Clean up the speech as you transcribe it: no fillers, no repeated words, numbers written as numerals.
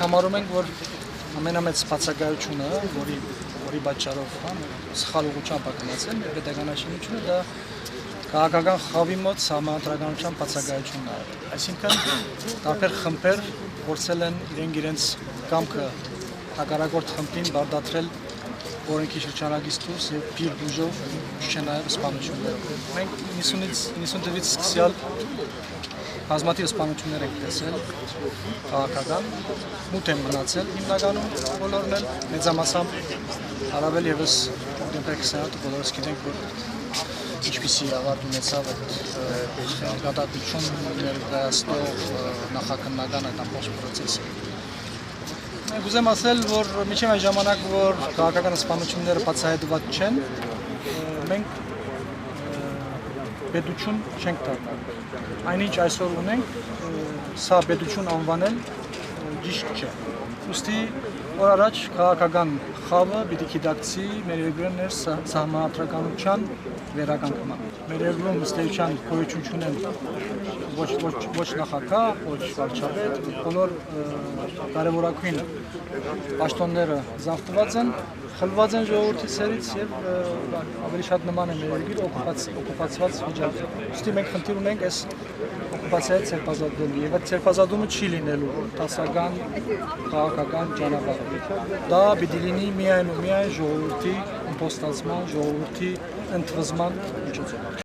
համարում ենք, որ ամենամեծ բացակայությունը, որի պատճառով սխալ ուղղությամբ է գնացել մեր պետականաշինությունը, դա քաղաքական խավի մոտ սահմանադրականության բացակայությունն է։ Այսինքն տարբեր խմբեր փորձել են իրենց կամքը հակառակորդ խմբին բարդացրել օրենքի շրջանագից դուրս եւ փիր բուժով չնայած սպանություններով։ Մենք 90-ից սկսյալ բազմաթիվ սպանություններ ենք տեսել քաղաքական, մութ են մնացել հիմնականում բոլորն էլ մեծամասամբ առավել եւս դեպք սենատը բոլորս գիտենք, որ ինչպիսի ավարտ ունեցավ այդ գիտակցություն ներկայացնող նախաքննական այդ ամբողջ process-ը։ Մենք ուզեմ ասել, որ միջև այն ժամանակ, որ քաղաքական սպանությունները բացահայտված չեն, մենք պետություն չենք դառնալ։ Այնինչ այսօր ունենք, սա պետություն անվանել ճիշտ չէ։ Ուստի օր առաջ քաղաքական խավը պիտի գիտակցի մեր երկրի ներ սահմանադրականության վերականգնման։ Մեր երկրում ըստ էության գոյություն չունեն ոչ նախագահ, ոչ վարչապետ, բոլոր կարևորագույն պաշտոնները զավթված են, խլված են ժողովրդի ցերից եւ ավելի շատ նման է մեր երկիր օկուպացված վիճակի։ Ուստի մենք խնդիր ունենք այս օկուպացիայից ցերպազատվելու եւ այդ ցերպազատումը չի լինելու տասական քաղաքական ճանապարհով։ Դա պիտի լինի միայն ու միայն ժողովրդի իմպոստացման, ժողովրդի ընդվզման միջոցով։